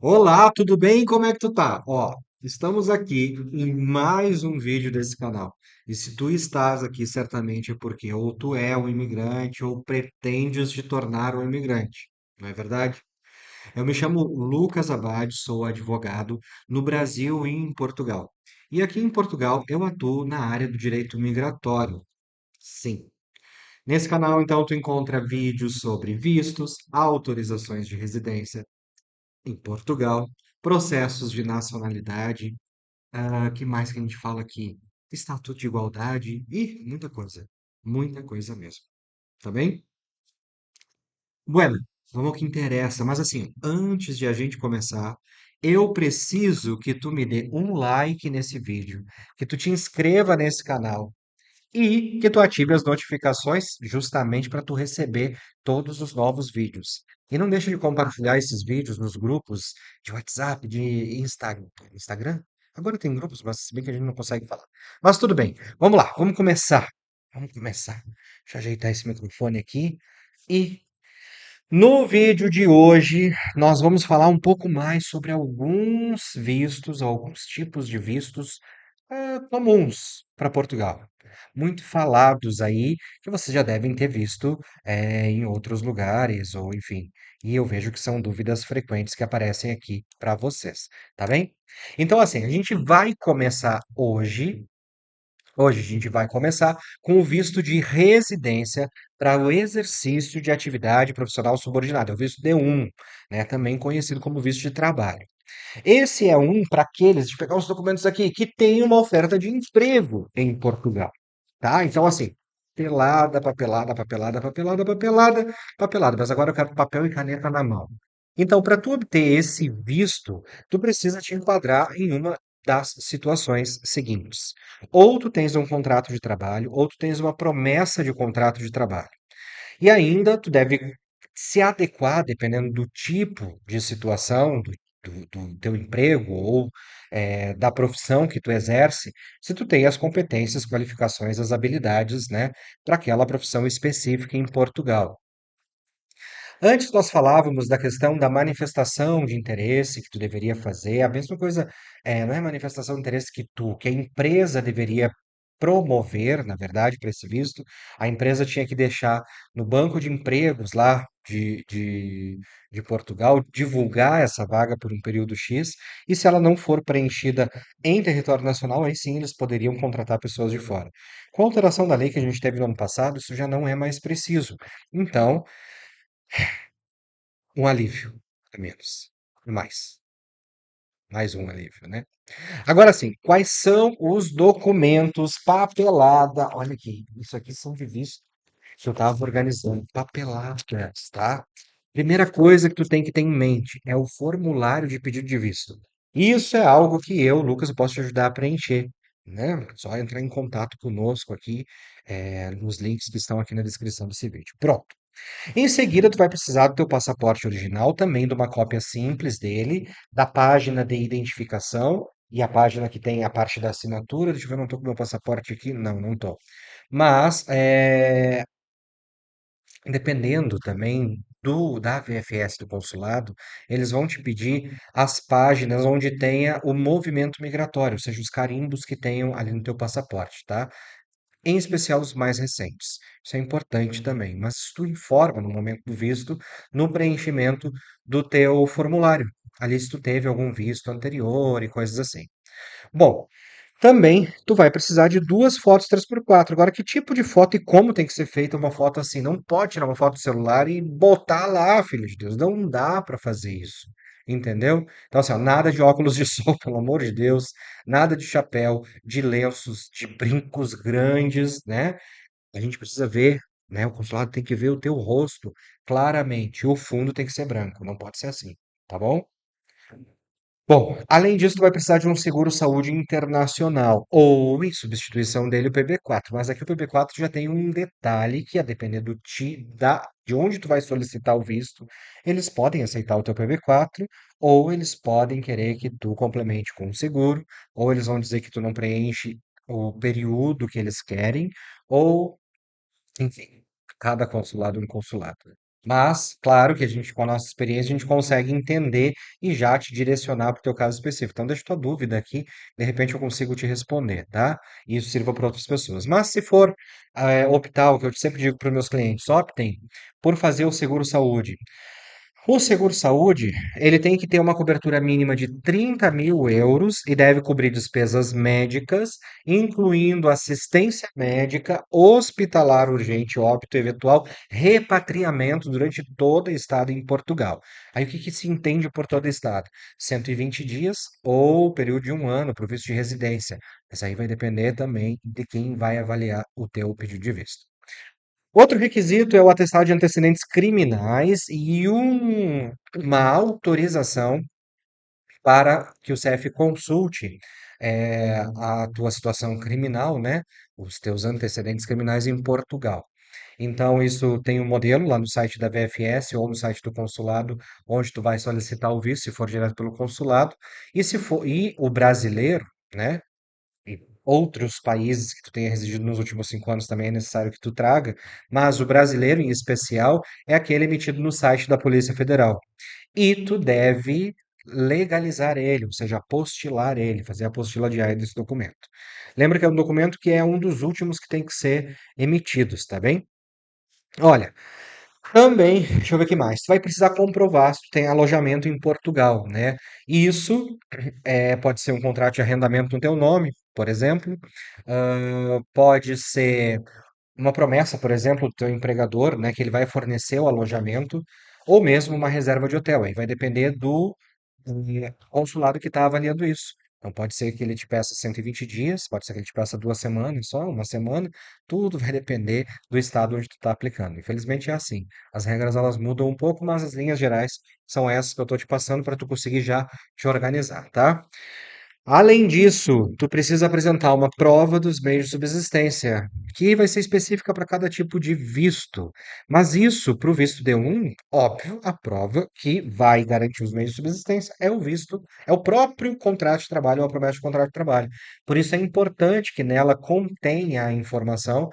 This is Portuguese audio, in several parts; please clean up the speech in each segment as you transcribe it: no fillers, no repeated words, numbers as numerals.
Olá, tudo bem? Como é que tu tá? Ó, estamos aqui em mais um vídeo desse canal. E se tu estás aqui, certamente é porque ou tu é um imigrante ou pretendes te tornar um imigrante, não é verdade? Eu me chamo Lucas Abad, sou advogado no Brasil e em Portugal. E aqui em Portugal eu atuo na área do direito migratório. Sim. Nesse canal, então, tu encontra vídeos sobre vistos, autorizações de residência em Portugal, processos de nacionalidade, que mais que a gente fala aqui? Estatuto de igualdade e muita coisa mesmo, tá bem? Bueno, vamos ao que interessa, mas assim, antes de a gente começar, eu preciso que tu me dê um like nesse vídeo, que tu te inscreva nesse canal e que tu ative as notificações justamente para tu receber todos os novos vídeos. E não deixe de compartilhar esses vídeos nos grupos de WhatsApp, de Instagram. Agora tem grupos, mas se bem que a gente não consegue falar. Mas tudo bem, vamos lá, vamos começar. Vamos começar. Deixa eu ajeitar esse microfone aqui. E no vídeo de hoje, nós vamos falar um pouco mais sobre alguns vistos, alguns tipos de vistos comuns para Portugal. Muito falados aí, que vocês já devem ter visto em outros lugares, ou enfim. E eu vejo que são dúvidas frequentes que aparecem aqui para vocês, tá bem? Então, assim, a gente vai começar hoje. Hoje a gente vai começar com o visto de residência para o exercício de atividade profissional subordinada, é o visto D1, né, também conhecido como visto de trabalho. Esse é um para aqueles, de pegar os documentos aqui, que tem uma oferta de emprego em Portugal, tá? Então, assim, papelada, papelada, papelada, papelada, papelada, papelada, mas agora eu quero papel e caneta na mão. Então, para tu obter esse visto, tu precisa te enquadrar em uma das situações seguintes. Ou tu tens um contrato de trabalho, ou tu tens uma promessa de contrato de trabalho. E ainda tu deve se adequar, dependendo do tipo de situação, do teu emprego ou da profissão que tu exerce, se tu tem as competências, qualificações, as habilidades, né, para aquela profissão específica em Portugal. Antes nós falávamos da questão da manifestação de interesse que tu deveria fazer, a mesma coisa, não é manifestação de interesse que a empresa deveria promover, na verdade, para esse visto, a empresa tinha que deixar no banco de empregos lá de Portugal, divulgar essa vaga por um período X, e se ela não for preenchida em território nacional, aí sim eles poderiam contratar pessoas de fora. Com a alteração da lei que a gente teve no ano passado, isso já não é mais preciso. Então, um alívio, a menos. Mais um alívio, né? Agora sim, quais são os documentos, papelada? Olha aqui, isso aqui são de visto que eu estava organizando. Papeladas, tá? Primeira coisa que tu tem que ter em mente é o formulário de pedido de visto. Isso é algo que eu, Lucas, posso te ajudar a preencher, né? Só entrar em contato conosco aqui, nos links que estão aqui na descrição desse vídeo. Pronto. Em seguida, tu vai precisar do teu passaporte original, também de uma cópia simples dele, da página de identificação e a página que tem a parte da assinatura. Deixa eu ver, não tô com meu passaporte aqui. Não, não tô. Mas, dependendo também da VFS do consulado, eles vão te pedir as páginas onde tenha o movimento migratório, ou seja, os carimbos que tenham ali no teu passaporte, tá? Em especial os mais recentes. Isso é importante também, mas tu informa no momento do visto, no preenchimento do teu formulário. Ali se tu teve algum visto anterior e coisas assim. Bom, também tu vai precisar de duas fotos 3x4. Agora, que tipo de foto e como tem que ser feita uma foto assim? Não pode tirar uma foto do celular e botar lá, filho de Deus. Não dá para fazer isso. Entendeu? Então, assim, ó, nada de óculos de sol, pelo amor de Deus, nada de chapéu, de lenços, de brincos grandes, né? A gente precisa ver, né? O consulado tem que ver o teu rosto claramente. O fundo tem que ser branco, não pode ser assim, tá bom? Bom, além disso, tu vai precisar de um seguro-saúde internacional ou, em substituição dele, o PB4. Mas aqui o PB4 já tem um detalhe que, a depender de onde tu vai solicitar o visto, eles podem aceitar o teu PB4 ou eles podem querer que tu complemente com um seguro, ou eles vão dizer que tu não preenche o período que eles querem, ou, enfim, cada consulado é um consulado. Mas, claro que a gente, com a nossa experiência, a gente consegue entender e já te direcionar para o teu caso específico. Então, deixa tua dúvida aqui, de repente eu consigo te responder, tá? E isso sirva para outras pessoas. Mas se for optar, o que eu sempre digo para os meus clientes, optem por fazer o seguro-saúde. O seguro-saúde, ele tem que ter uma cobertura mínima de 30 mil euros e deve cobrir despesas médicas, incluindo assistência médica, hospitalar urgente, óbito eventual, repatriamento durante toda a estada em Portugal. Aí o que que se entende por toda a estada? 120 dias ou período de um ano para o visto de residência. Mas aí vai depender também de quem vai avaliar o teu pedido de visto. Outro requisito é o atestado de antecedentes criminais e uma autorização para que o CF consulte a tua situação criminal, né? Os teus antecedentes criminais em Portugal. Então, isso tem um modelo lá no site da VFS ou no site do consulado, onde tu vai solicitar o visto, se for direto pelo consulado, e se for, e o brasileiro, né? E outros países que tu tenha residido nos últimos 5 anos também é necessário que tu traga, mas o brasileiro em especial é aquele emitido no site da Polícia Federal. E tu deve legalizar ele, ou seja, apostilar ele, fazer a apostila diária desse documento. Lembra que é um documento que é um dos últimos que tem que ser emitidos, tá bem? Olha, também, deixa eu ver o que mais. Tu vai precisar comprovar se tu tem alojamento em Portugal, né? E isso pode ser um contrato de arrendamento no teu nome, por exemplo. Pode ser uma promessa, por exemplo, do teu empregador, né, que ele vai fornecer o alojamento, ou mesmo uma reserva de hotel. Aí vai depender do consulado que está avaliando isso. Então pode ser que ele te peça 120 dias, pode ser que ele te peça 2 semanas só, uma semana, tudo vai depender do estado onde tu está aplicando. Infelizmente é assim. As regras elas mudam um pouco, mas as linhas gerais são essas que eu estou te passando para tu conseguir já te organizar, tá? Além disso, tu precisa apresentar uma prova dos meios de subsistência, que vai ser específica para cada tipo de visto. Mas isso, para o visto D1, óbvio, a prova que vai garantir os meios de subsistência é o visto, é o próprio contrato de trabalho, ou a promessa de contrato de trabalho. Por isso é importante que nela contenha a informação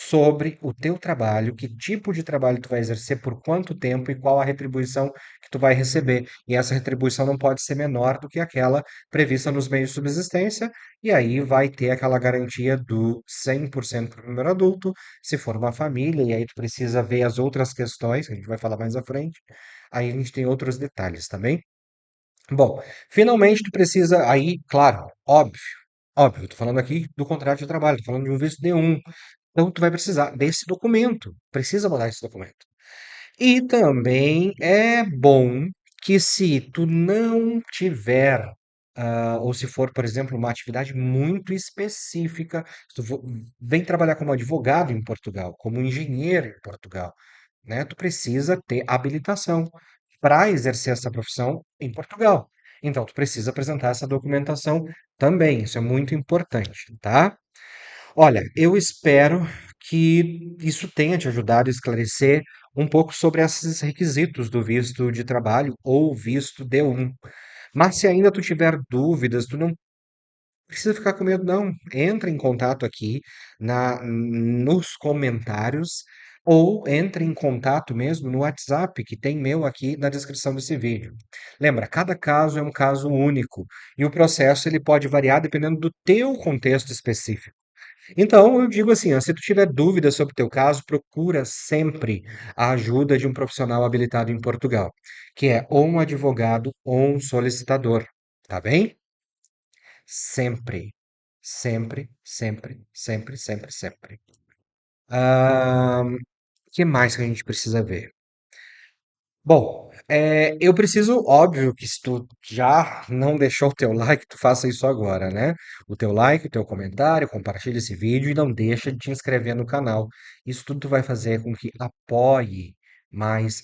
sobre o teu trabalho, que tipo de trabalho tu vai exercer, por quanto tempo e qual a retribuição que tu vai receber. E essa retribuição não pode ser menor do que aquela prevista nos meios de subsistência, e aí vai ter aquela garantia do 100% para o primeiro adulto, se for uma família, e aí tu precisa ver as outras questões, que a gente vai falar mais à frente, aí a gente tem outros detalhes também. Bom, finalmente tu precisa, aí, claro, óbvio, tô falando aqui do contrato de trabalho, tô falando de um visto D1, então tu vai precisar desse documento, precisa mandar esse documento. E também é bom que se tu não tiver, ou se for, por exemplo, uma atividade muito específica, se tu vem trabalhar como advogado em Portugal, como engenheiro em Portugal, né? Tu precisa ter habilitação para exercer essa profissão em Portugal. Então, tu precisa apresentar essa documentação também. Isso é muito importante, tá? Olha, eu espero que isso tenha te ajudado a esclarecer um pouco sobre esses requisitos do visto de trabalho ou visto D1. Mas se ainda tu tiver dúvidas, tu não precisa ficar com medo, não. Entra em contato aqui nos comentários ou entre em contato mesmo no WhatsApp, que tem meu aqui na descrição desse vídeo. Lembra, cada caso é um caso único e o processo ele pode variar dependendo do teu contexto específico. Então, eu digo assim, ó, se tu tiver dúvidas sobre o teu caso, procura sempre a ajuda de um profissional habilitado em Portugal, que é ou um advogado ou um solicitador, tá bem? Sempre, sempre, sempre, sempre, sempre, sempre. O que mais que a gente precisa ver? Bom, eu preciso, óbvio, que se tu já não deixou o teu like, tu faça isso agora, né? O teu like, o teu comentário, compartilha esse vídeo e não deixa de te inscrever no canal. Isso tudo tu vai fazer com que apoie mais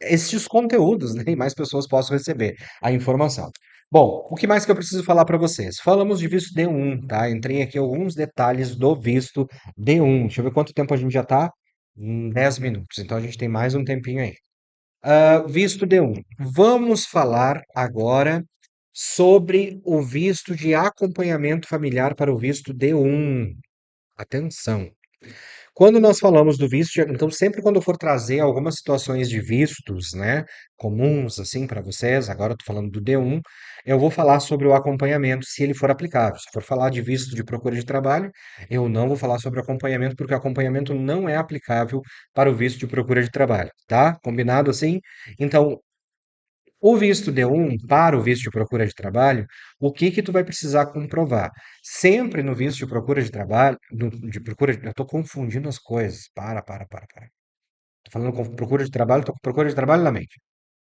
estes conteúdos, né? E mais pessoas possam receber a informação. Bom, o que mais que eu preciso falar para vocês? Falamos de visto D1, tá? Entrei aqui alguns detalhes do visto D1. Deixa eu ver quanto tempo a gente já tá. 10 minutos, então a gente tem mais um tempinho aí. Visto D1. Vamos falar agora sobre o visto de acompanhamento familiar para o visto D1. Atenção. Quando nós falamos do visto, então sempre quando eu for trazer algumas situações de vistos, né, comuns assim para vocês, agora eu tô falando do D1, eu vou falar sobre o acompanhamento, se ele for aplicável. Se for falar de visto de procura de trabalho, eu não vou falar sobre acompanhamento, porque o acompanhamento não é aplicável para o visto de procura de trabalho, tá? Combinado assim? Então, o visto D1 para o visto de procura de trabalho, o que que tu vai precisar comprovar? Sempre no visto de procura de trabalho, eu estou confundindo as coisas. Para. Tô falando com procura de trabalho, tô com procura de trabalho na mente.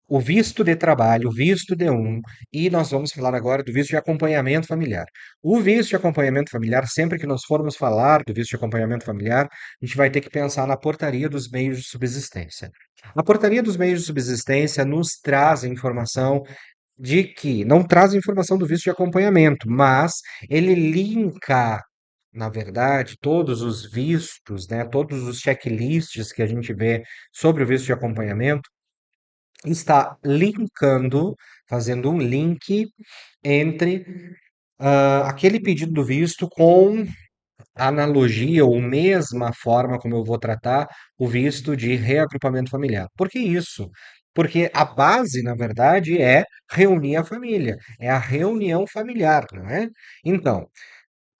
O visto de trabalho, o visto D1, e nós vamos falar agora do visto de acompanhamento familiar. O visto de acompanhamento familiar, sempre que nós formos falar do visto de acompanhamento familiar, a gente vai ter que pensar na portaria dos meios de subsistência. A portaria dos meios de subsistência nos traz a informação de que não traz informação do visto de acompanhamento, mas ele linka, na verdade, todos os vistos, né, todos os checklists que a gente vê sobre o visto de acompanhamento, está linkando, fazendo um link entre aquele pedido do visto com analogia ou mesma forma como eu vou tratar o visto de reagrupamento familiar. Por que isso? Porque a base, na verdade, é reunir a família, é a reunião familiar, não é? Então,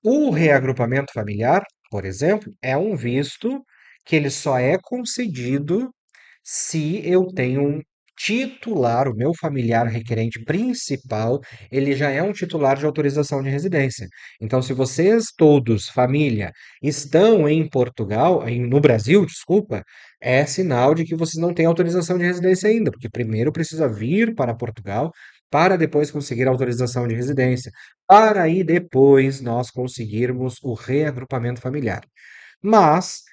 o reagrupamento familiar, por exemplo, é um visto que ele só é concedido se eu tenho um titular, o meu familiar requerente principal, ele já é um titular de autorização de residência. Então, se vocês todos, família, estão em Portugal, no Brasil, desculpa, é sinal de que vocês não têm autorização de residência ainda, porque primeiro precisa vir para Portugal para depois conseguir a autorização de residência, para aí depois nós conseguirmos o reagrupamento familiar. Mas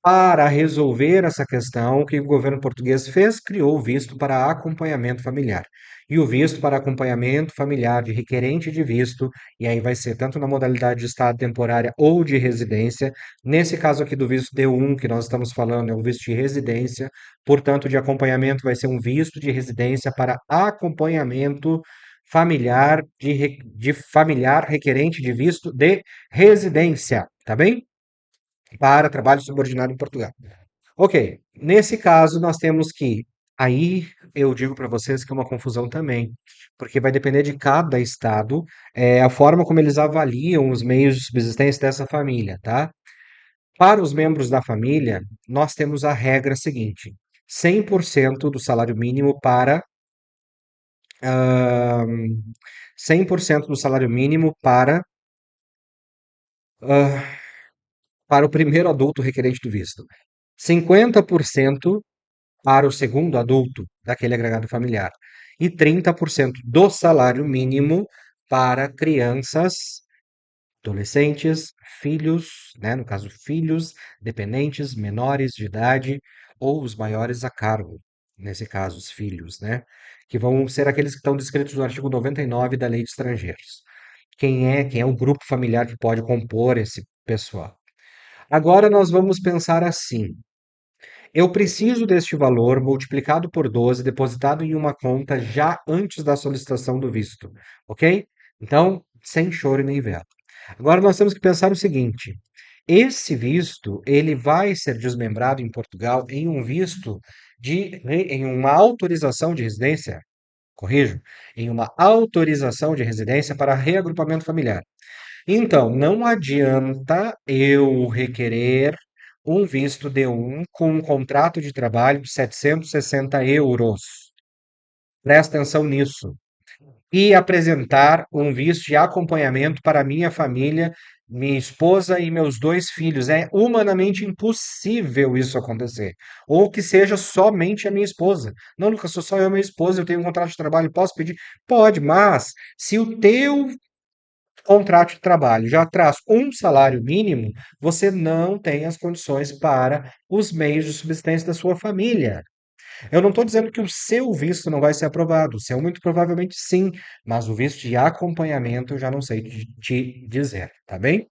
para resolver essa questão, o que o governo português fez? Criou o visto para acompanhamento familiar. E o visto para acompanhamento familiar de requerente de visto, e aí vai ser tanto na modalidade de estado temporária ou de residência. Nesse caso aqui do visto D1 que nós estamos falando, é um visto de residência, portanto, de acompanhamento vai ser um visto de residência para acompanhamento familiar de familiar requerente de visto de residência, tá bem? Para trabalho subordinado em Portugal. Ok, nesse caso nós temos que, aí eu digo para vocês que é uma confusão também, porque vai depender de cada estado, a forma como eles avaliam os meios de subsistência dessa família, tá? Para os membros da família, nós temos a regra seguinte: 100% do salário mínimo ahn, 100% do salário mínimo ah, para o primeiro adulto requerente do visto. 50% para o segundo adulto daquele agregado familiar e 30% do salário mínimo para crianças, adolescentes, filhos, né, no caso filhos, dependentes, menores de idade ou os maiores a cargo, nesse caso os filhos, né, que vão ser aqueles que estão descritos no artigo 99 da Lei de Estrangeiros. Quem é o grupo familiar que pode compor esse pessoal? Agora nós vamos pensar assim: eu preciso deste valor multiplicado por 12, depositado em uma conta já antes da solicitação do visto, ok? Então, sem choro nem vela. Agora nós temos que pensar o seguinte: esse visto, ele vai ser desmembrado em Portugal em um visto em uma autorização de residência, corrijo, em uma autorização de residência para reagrupamento familiar. Então, não adianta eu requerer um visto D1 com um contrato de trabalho de 760 euros. Presta atenção nisso. E apresentar um visto de acompanhamento para minha família, minha esposa e meus dois filhos. É humanamente impossível isso acontecer. Ou que seja somente a minha esposa. Não, Lucas, sou só eu e minha esposa, eu tenho um contrato de trabalho, posso pedir? Pode, mas se o teu contrato de trabalho já traz um salário mínimo, você não tem as condições para os meios de subsistência da sua família. Eu não estou dizendo que o seu visto não vai ser aprovado, o seu muito provavelmente sim, mas o visto de acompanhamento eu já não sei te dizer, tá bem?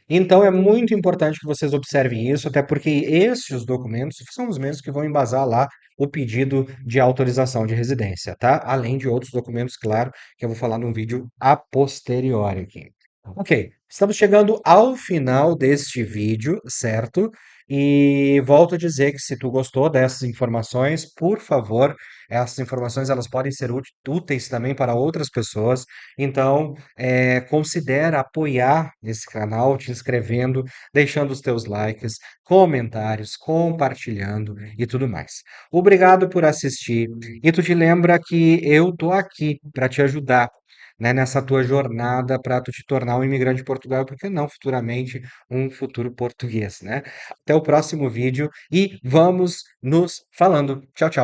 Então é muito importante que vocês observem isso, até porque esses documentos são os mesmos que vão embasar lá o pedido de autorização de residência, tá? Além de outros documentos, claro, que eu vou falar num vídeo a posteriori aqui. Ok, estamos chegando ao final deste vídeo, certo? E volto a dizer que se tu gostou dessas informações, por favor, essas informações elas podem ser úteis também para outras pessoas. Então, considera apoiar esse canal, te inscrevendo, deixando os teus likes, comentários, compartilhando e tudo mais. Obrigado por assistir. E tu te lembra que eu tô aqui para te ajudar, né, nessa tua jornada para tu te tornar um imigrante de Portugal, e por que não futuramente um futuro português, né? Até o próximo vídeo e vamos nos falando. Tchau, tchau.